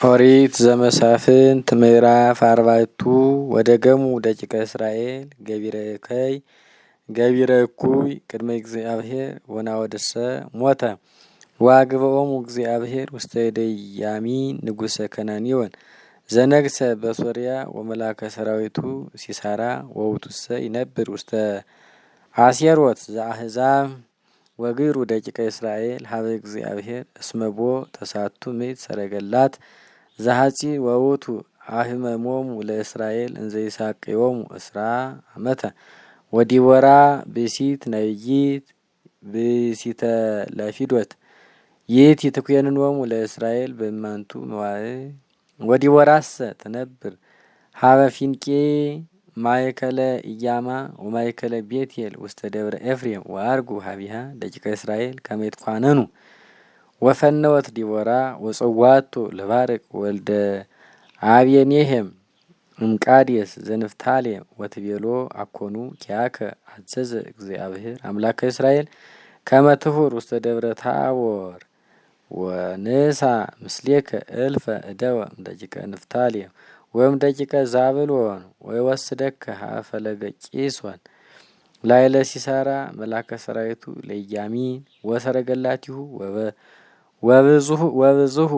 ኦሪት ዘመሳፍንት ምዕራፍ 40 ወደገሙ ደቂቀ እስራኤል ገቢረ እኩይ ቅድመ እግዚአብሔር ወናወደሰ ሞተ ዋግበኦሙ እግዚአብሔር ውስተ ደያሚን ንጉሰ ከናንዮን ዘነግሰ በሶርያ ወመላከ ሰራዊቱ ሲሳራ ወውቱሰ ይነብር ውስተ አሴሮት ዘአሕዛብ ወግሩ ደቂቀ እስራኤል ሀበ እግዚአብሔር እስመቦ ተሳቱ ምዕት ሰረገላት ዘሐጺ ወውቱ አህመሞሙ ለእስራኤል እንዘ ይሳቅዮሙ እስራ አመተ ወዲወራ ብእሲት ነይይት ብእሲተ ለፊዶት ይእቲ ትኩየንኖሙ ለእስራኤል በእማንቱ መዋዕል ወዲወራሰ ትነብር ሀበ ፊንቄ ማእከለ ኢያማ ወማእከለ ቤቴል ውስተ ደብረ ኤፍሬም ወአርጉ ሀቢሃ ደቂቀ እስራኤል ከመ ይትኳነኑ ወፈነወት ዲቦራ ወጸዋቶ ለባርቅ ወልደ አብየኔሄም እምቃዴስ ዘንፍታሌም ወትቤሎ አኮኑ ኪያከ አዘዘ እግዚአብሔር አምላከ እስራኤል ከመ ትሁር ውስተ ደብረ ታቦር ወንሳ ምስሌከ እልፈ እደወ እምደቂቀ ንፍታሌም ወይም ደቂቀ ዛብሎን ወይወስደከ ሀፈለገ ቂሶን ላይለ ሲሳራ መላከ ሰራዊቱ ለያሚን ወሰረገላቲሁ ወብዙሁ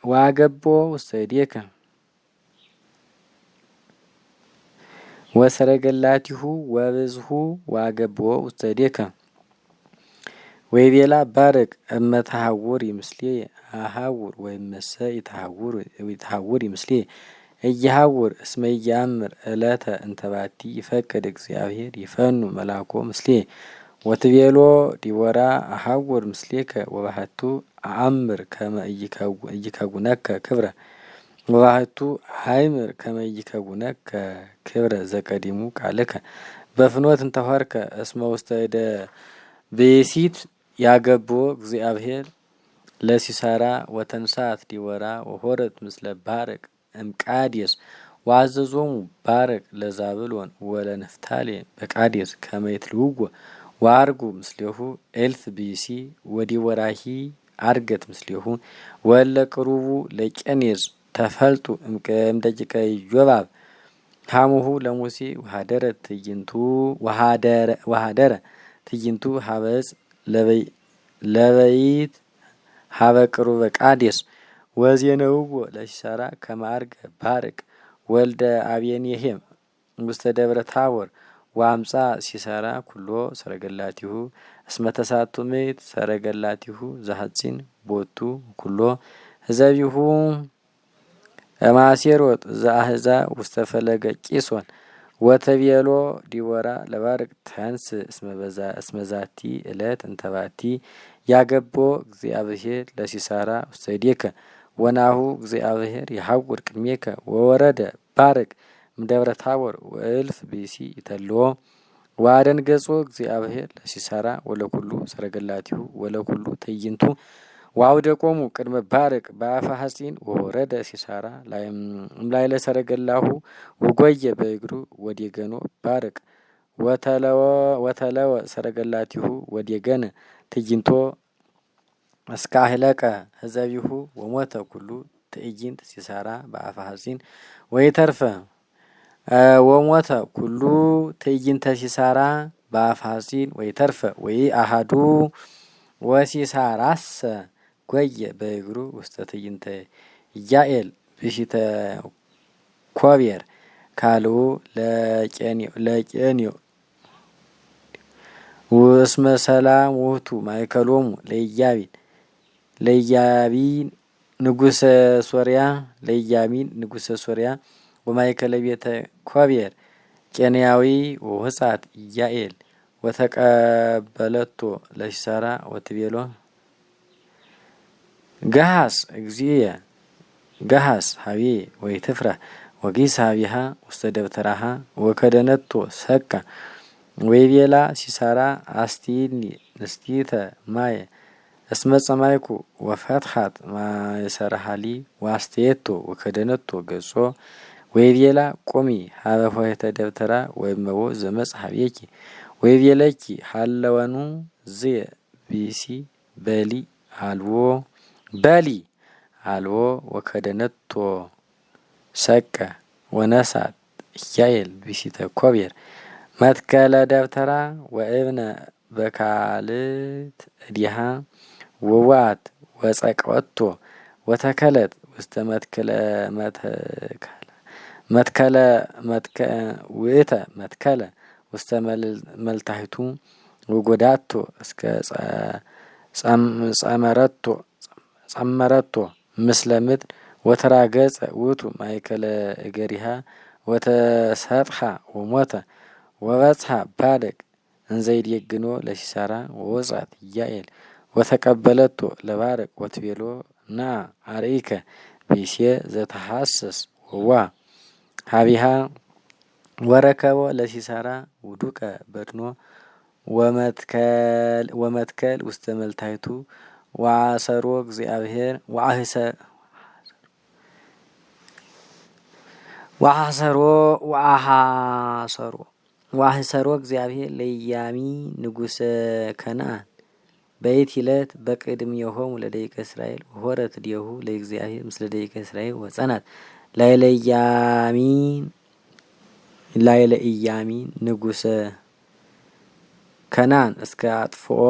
ዋገቦ ውስተ እዴከ ወሰረገላቲሁ ወብዙሁ ዋገቦ ውስተ እዴከ ወይቤላ ባርቅ እመተሐውር ይምስሌ አሐውር ወይመሰ ይተሐውር ይምስሌ እየሐውር እስመ ኢያእምር ዕለተ እንተባቲ ይፈቅድ እግዚአብሔር ይፈኑ መላኮ ምስሌ ወትቤሎ ዲቦራ አሐውር ምስሌከ ወባህቱ አአምር ከመ ኢይከውነከ ክብረ ወባህቱ አእምር ከመ ኢይከውነከ ክብረ ዘቀዲሙ ቃልከ በፍኖት እንተሆርከ እስመ ውስተ እደ ብእሲት ያገብኦ እግዚአብሔር ለሲሳራ ወተንሳት ዲቦራ ወሆረት ምስለ ባርቅ እምቃዴስ ወአዘዞሙ ባርቅ ለዛብሎን ወለንፍታሌም በቃዴስ ከመ ይትልውዎ ወአርጉ ምስሌሁ ኤልፍ ብእሲ ወዲቦራሂ አርገት ምስሌሁ ወለ ቅሩቡ ለቄኔዝ ተፈልጡ እምደቂቀ ኢዮባብ ሀሙሁ ለሙሴ ወሃደረ ትይንቱ ሀበጽ ለበይት ሀበ ቅሩበ ቃዴስ ወዜነውዎ ለሲሳራ ከመ አርገ ባርቅ ወልደ አብየኔሄም ውስተ ደብረ ታቦር ወአምጻ ሲሳራ ኩሎ ሰረገላቲሁ እስመ ተሳቱ ምዕት ሰረገላቲሁ ዘሐጺን ቦቱ ኩሎ ህዘቢሁ እማሴሮት ዘአሕዛብ ውስተ ፈለገ ቂሶን ወተቤሎ ዲቦራ ለባርቅ ተንስ እስመ ዛቲ ዕለት እንተባቲ ያገቦ እግዚአብሔር ለሲሳራ ውስተ እዴከ ወናሁ እግዚአብሔር ይሐውር ቅድሜከ ወወረደ ባርቅ እምደብረ ታቦር ወእልፍ ብእሲ ይተልዎ ወአደንገጾ እግዚአብሔር ለሲሳራ ወለኩሉ ሰረገላቲሁ ወለኩሉ ትዕይንቱ ወአውደቆሙ ቅድመ ባርቅ በአፈ ሐጺን ወወረደ ሲሳራ እምላዕለ ሰረገላሁ ወጎየ በእግሩ ወዴገኖ ባርቅ ወተለወ ሰረገላቲሁ ወዴገነ ትዕይንቶ እስከ አህለቀ ህዘቢሁ ወሞተ ኩሉ ትዕይንት ሲሳራ በአፈ ሐጺን ወይተርፈ ወሞተ ኩሉ ትዕይንተ ሲሳራ በአፈ ሐጺን ወይተርፈ ወይ አሃዱ ወሲሳራሰ ጎየ በእግሩ ውስተ ትዕይንተ ኢያኤል ብእሲተ ኮቤር ካልኡ ለቄንዮ ወእስመ ሰላም ውእቱ ማእከሎሙ ለኢያቢን ንጉሰ ሶርያ ወማእከለ ቤተ ኮቤር ቄንያዊ ወሕፃት ኢያኤል ወተቀበለቶ ለሲሳራ ወትቤሎ ገሃስ እግዚእየ ገሃስ ሀቤ ወይትፍራ ወጊስ ሀቢሃ ውስተ ደብተራሃ ወከደነቶ ሰቃ ወይቤላ ሲሳራ አስቲኒ ንስቲተ ማየ እስመ ጸማይኩ ወፈትሐት ማእሰረሃሊ ወአስተየቶ ወከደነቶ ገጾ ወይቤላ ቁሚ ሀበ ኆኅተ ደብተራ ወእመቦ ዘመጽአ ኀቤኪ ወይቤለኪ ሀለወኑ ዝየ ብእሲ በሊ አልቦ ወከደነቶ ሰቀ ወነሳት ኢያኤል ቢሲተ ኮብየር መትከለ ደብተራ ወእብነ በካልት እዲሃ ወዋት ወጸቀወቶ ወተከለት ውስተ መትከለ ውስተ መልታይቱ ወጎዳቶ እስከ ጸመረቶ ምስለ ምድር ወተራገጸ ውእቱ ማእከለ እገሪሃ ወተሰጥሐ ወሞተ ወበጽሐ ባደቅ እንዘይድየግኖ ለሲሳራ ወወጻት ኢያኤል ወተቀበለቶ ለባረቅ ወትቤሎ ና አርኢከ ቢሴ ዘተሐሰስ ወዋ ሀቢሃ ወረከቦ ለሲሳራ ውዱቀ በድኖ ወመትከል ውስተ መልታይቱ ወአሰሮ እግዚአብሔር ወአሐሰሮ እግዚአብሔር ለኢያሚ ንጉሰ ከነአን በይት ይለት በቅድሜሆሙ ለደቂቀ እስራኤል ወሆረት እዴሁ ለእግዚአብሔር ምስለ ደቂቀ እስራኤል ወጸናት ላይለ ኢያሚን ንጉሰ ከነአን እስከ አጥፍኦ